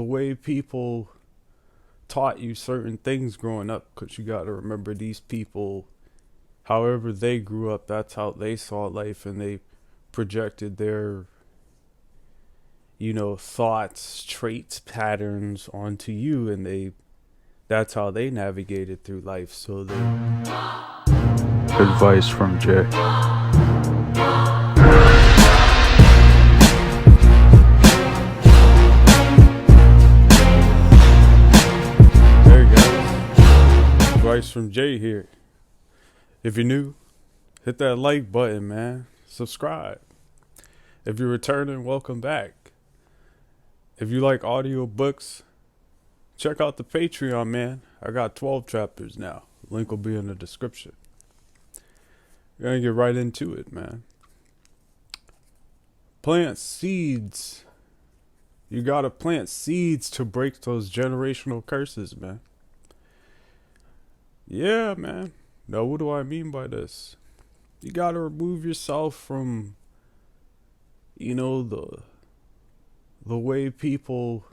The way people taught you certain things growing up, because you got to remember these people, however they grew up, that's how they saw life, and they projected their, thoughts, traits, patterns onto you, and that's how they navigated through life. So they advice from Jay. There you go. Advice from Jay here. If you're new, hit that like button, man. Subscribe. If you're returning, welcome back. If you like audio books, check out the Patreon, man. I got 12 chapters now. Link will be in the description. We're gonna get right into it, man. Plant seeds. You gotta plant seeds to break those generational curses, man. Yeah, man. Now, what do I mean by this? You gotta remove yourself from, the way people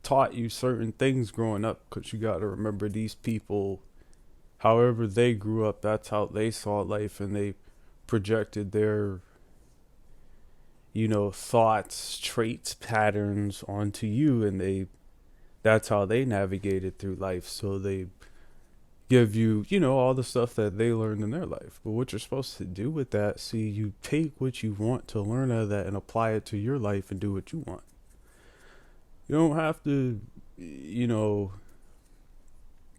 taught you certain things growing up, because you got to remember these people, however they grew up, that's how they saw life, and they projected their, thoughts, traits, patterns onto you, and that's how they navigated through life. So they give you, all the stuff that they learned in their life. But what you're supposed to do with that, see, you take what you want to learn out of that and apply it to your life and do what you want. You don't have to,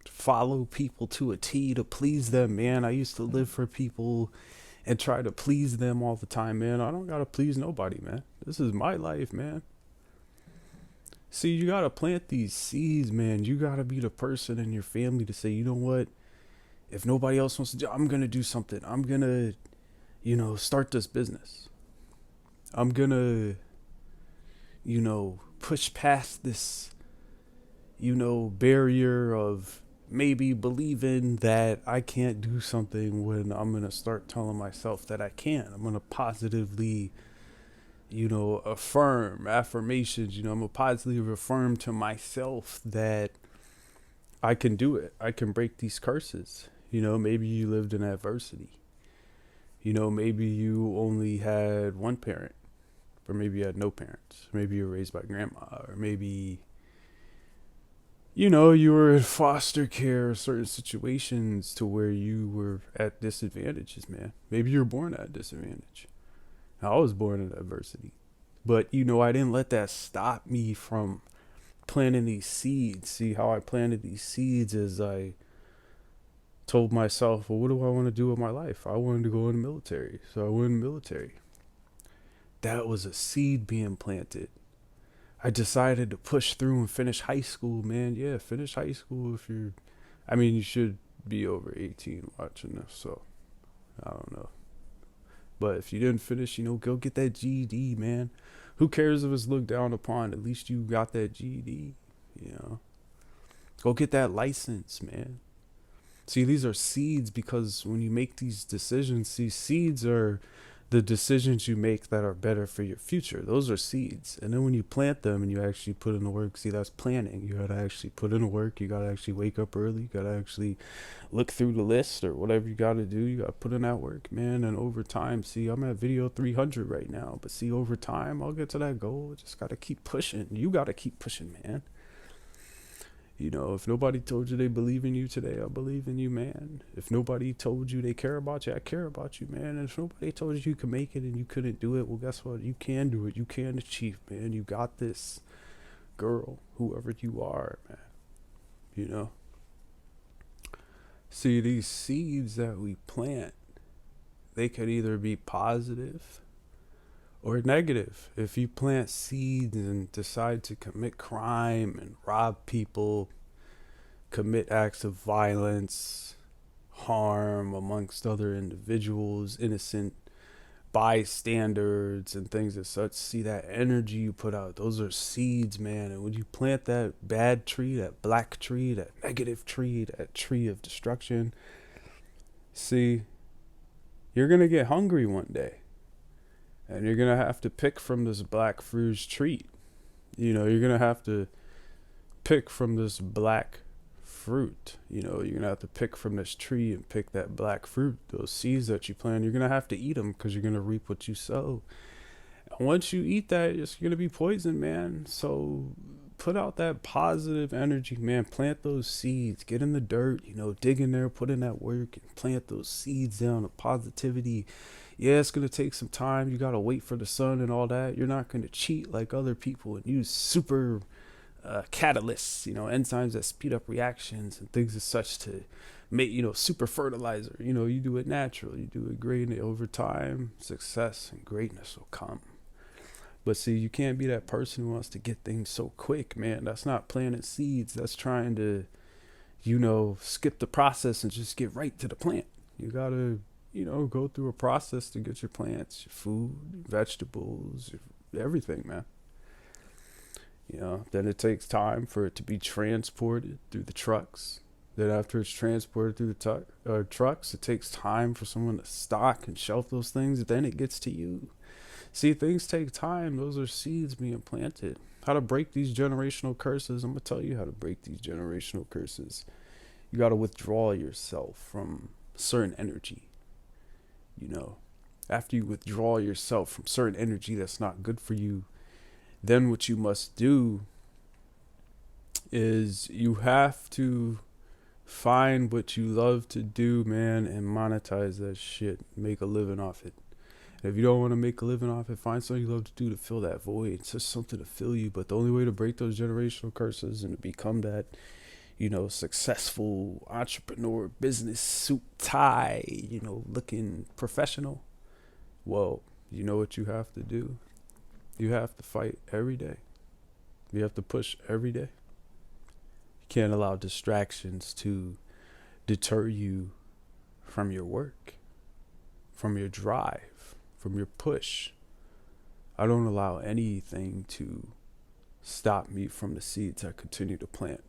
follow people to a T to please them, man. I used to live for people and try to please them all the time, man. I don't gotta please nobody, man. This is my life, man. See, you gotta plant these seeds, man. You gotta be the person in your family to say, you know what? If nobody else wants to do, I'm gonna do something. I'm gonna, start this business. I'm gonna, push past this, barrier of maybe believing that I can't do something when I'm going to start telling myself that I can. I'm going to positively, affirm affirmations. I'm going to positively affirm to myself that I can do it. I can break these curses. Maybe you lived in adversity. Maybe you only had one parent, or maybe you had no parents. Maybe you were raised by grandma, or maybe you were in foster care or certain situations to where you were at disadvantages, man. Maybe you were born at a disadvantage. I was born in adversity. But, I didn't let that stop me from planting these seeds. See, how I planted these seeds is I told myself, well, what do I want to do with my life? I wanted to go in the military. So I went in the military. That was a seed being planted. I decided to push through and finish high school, man. Yeah, finish high school if you're... you should be over 18 watching this, so I don't know. But if you didn't finish, go get that GED, man. Who cares if it's looked down upon? At least you got that GED, Go get that license, man. See, these are seeds, because when you make these decisions, see, seeds are the decisions you make that are better for your future. Those are seeds. And then when you plant them and you actually put in the work, see, that's planting. You gotta actually put in the work. You gotta actually wake up early. You gotta actually look through the list or whatever you gotta do. You gotta put in that work, man. And over time, see, I'm at video 300 right now, but see, over time, I'll get to that goal. Just gotta keep pushing. You gotta keep pushing, man. If nobody told you they believe in you today, I believe in you, man. If nobody told you they care about you, I care about you, man. And if nobody told you you could make it and you couldn't do it, well, guess what? You can do it. You can achieve, man. You got this, girl, whoever you are, man. See, these seeds that we plant, they could either be positive or negative. If you plant seeds and decide to commit crime and rob people, commit acts of violence, harm amongst other individuals, innocent bystanders and things as such, see, that energy you put out, those are seeds, man. And when you plant that bad tree, that black tree, that negative tree, that tree of destruction, see, you're going to get hungry one day. And you're going to have to pick from this black fruit tree. You're gonna have to pick from this black fruit. You're gonna have to pick from this tree and pick that black fruit. Those seeds that you plant, you're gonna have to eat them because you're gonna reap what you sow. Once you eat that, it's gonna be poison, man. So put out that positive energy, man. Plant those seeds. Get in the dirt, dig in there, put in that work, and plant those seeds down of positivity. Yeah, it's gonna take some time. You gotta wait for the sun and all that. You're not gonna cheat like other people and use super catalysts, enzymes that speed up reactions and things as such to make, super fertilizer. You do it natural. You do it great, and over time, success and greatness will come. But see, you can't be that person who wants to get things so quick, man. That's not planting seeds. That's trying to, skip the process and just get right to the plant. You gotta, go through a process to get your plants, your food, vegetables, everything, man. Then it takes time for it to be transported through the trucks. Then after it's transported through the trucks, it takes time for someone to stock and shelf those things. Then it gets to you. See, things take time. Those are seeds being planted. How to break these generational curses? I'm going to tell you how to break these generational curses. You got to withdraw yourself from certain energy. After you withdraw yourself from certain energy that's not good for you, then what you must do is you have to find what you love to do, man, and monetize that shit. Make a living off it. If you don't want to make a living off it, find something you love to do to fill that void. It's just something to fill you. But the only way to break those generational curses and to become that, successful entrepreneur, business suit tie, looking professional, well, you know what you have to do? You have to fight every day. You have to push every day. You can't allow distractions to deter you from your work, from your drive, from your push. I don't allow anything to stop me from the seeds I continue to plant.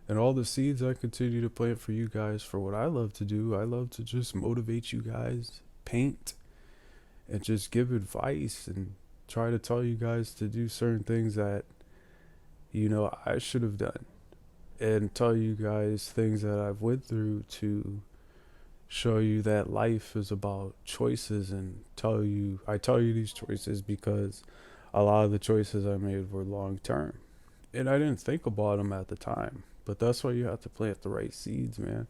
And all the seeds I continue to plant for you guys, for what I love to do, I love to just motivate you guys, paint, and just give advice and try to tell you guys to do certain things that, I should have done. And tell you guys things that I've went through to show you that life is about choices, and I tell you these choices because a lot of the choices I made were long term. And I didn't think about them at the time. But that's why you have to plant the right seeds, man.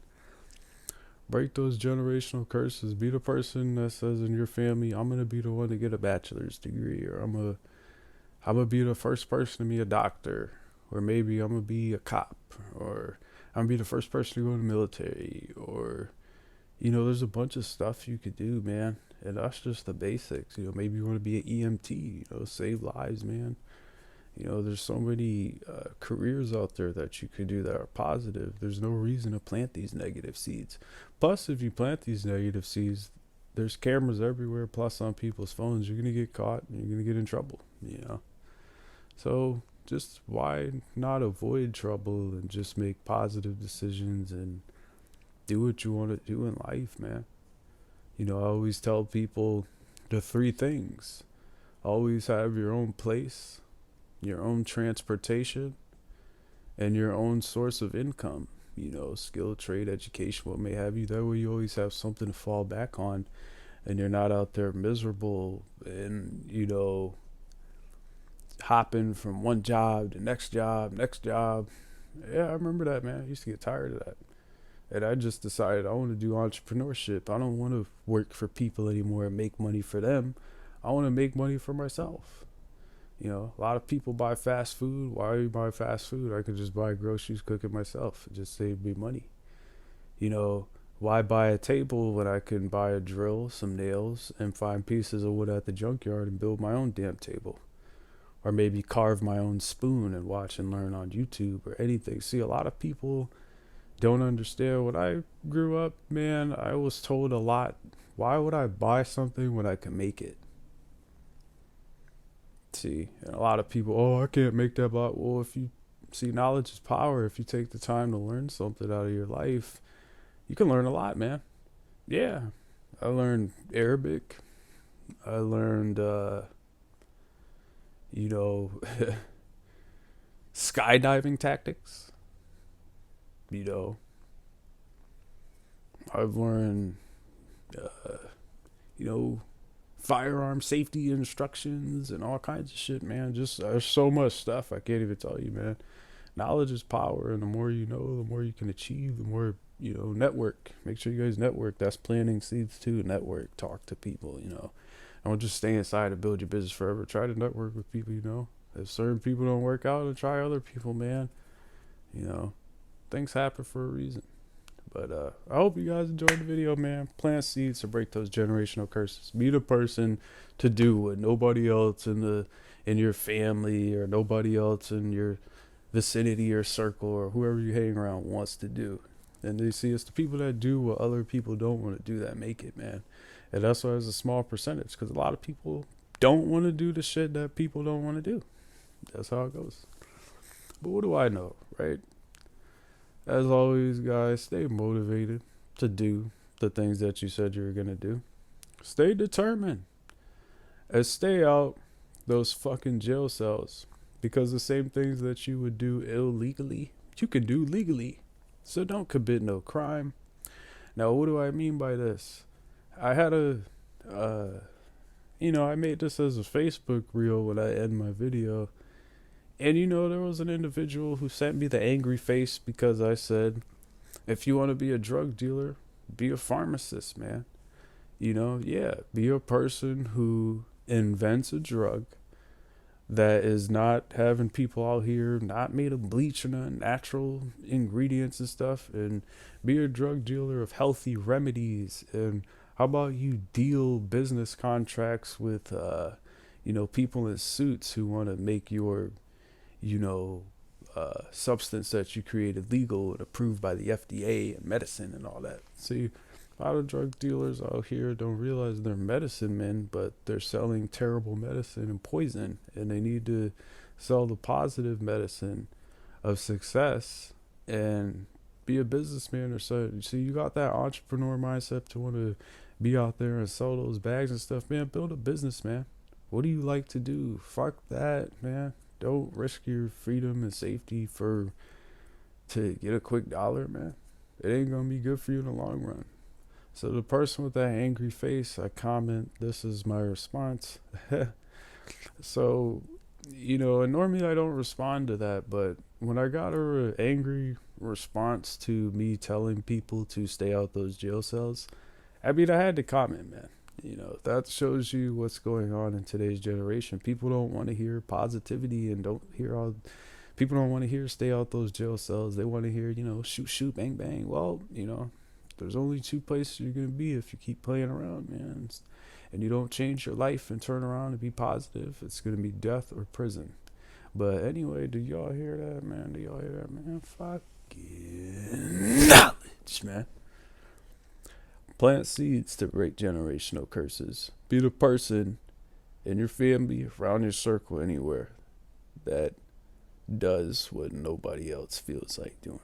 Break those generational curses. Be the person that says in your family, I'm gonna be the one to get a bachelor's degree, or I'm gonna be the first person to be a doctor, or maybe I'm gonna be a cop, or I'm gonna be the first person to go in the military, or there's a bunch of stuff you could do, man. And that's just the basics. Maybe you want to be an EMT, save lives, man. There's so many careers out there that you could do that are positive. There's no reason to plant these negative seeds. Plus, if you plant these negative seeds, there's cameras everywhere, plus on people's phones. You're going to get caught and you're going to get in trouble. So just why not avoid trouble and just make positive decisions and do what you want to do in life, man. I always tell people the three things. Always have your own place, your own transportation, and your own source of income. Skill, trade, education, what may have you. That way you always have something to fall back on, and you're not out there miserable and, hopping from one job to next job. Yeah, I remember that, man. I used to get tired of that. And I just decided I want to do entrepreneurship. I don't want to work for people anymore and make money for them. I want to make money for myself. A lot of people buy fast food. Why you buy fast food? I could just buy groceries, cook it myself. It just saved me money. Why buy a table when I can buy a drill, some nails, and find pieces of wood at the junkyard and build my own damn table? Or maybe carve my own spoon and watch and learn on YouTube or anything. See, a lot of people don't understand. When I grew up, man, I was told a lot. Why would I buy something when I can make it? See, and a lot of people, oh, I can't make that. But well, if you see, knowledge is power. If you take the time to learn something out of your life, you can learn a lot, man. Yeah, I learned Arabic. I learned, skydiving tactics. You know, I've learned, uh, you know, firearm safety instructions and all kinds of shit, man. Just there's so much stuff I can't even tell you, man. Knowledge is power, and the more you know, the more you can achieve. The more network. Make sure you guys network. That's planting seeds too. Network, talk to people. Don't just stay inside and build your business forever. Try to network with people. If certain people don't work out, and try other people, man. You know, things happen for a reason. But I hope you guys enjoyed the video, man. Plant seeds to break those generational curses. Be the person to do what nobody else in your family or nobody else in your vicinity or circle or whoever you hang around wants to do. And they see it's the people that do what other people don't want to do that make it, man. And that's why it's a small percentage, because a lot of people don't want to do the shit that people don't want to do. That's how it goes. But what do I know, right? As always, guys, stay motivated to do the things that you said you were going to do. Stay determined. And stay out those fucking jail cells. Because the same things that you would do illegally, you can do legally. So don't commit no crime. Now, what do I mean by this? I had I made this as a Facebook reel when I end my video. And there was an individual who sent me the angry face because I said, if you want to be a drug dealer, be a pharmacist, man. Be a person who invents a drug that is not having people out here not made of bleach or none, natural ingredients and stuff, and be a drug dealer of healthy remedies. And how about you deal business contracts with people in suits who want to make your substance that you created legal and approved by the FDA and medicine and all that. See, a lot of drug dealers out here don't realize they're medicine men, but they're selling terrible medicine and poison, and they need to sell the positive medicine of success and be a businessman or so. See, you got that entrepreneur mindset to want to be out there and sell those bags and stuff, man. Build a business, man. What do you like to do? Fuck that, man. Don't risk your freedom and safety to get a quick dollar, man. It ain't gonna be good for you in the long run. So the person with that angry face, I comment, this is my response. So, and normally I don't respond to that, but when I got a angry response to me telling people to stay out those jail cells, I had to comment, man. That shows you what's going on in today's generation. People don't want to hear positivity and people don't want to hear stay out those jail cells. They want to hear, shoot, shoot, bang, bang. Well, there's only two places you're going to be if you keep playing around, man. And you don't change your life and turn around and be positive. It's going to be death or prison. But anyway, do y'all hear that, man? Do y'all hear that, man? Fucking knowledge, man. Plant seeds to break generational curses. Be the person in your family, around your circle, anywhere that does what nobody else feels like doing.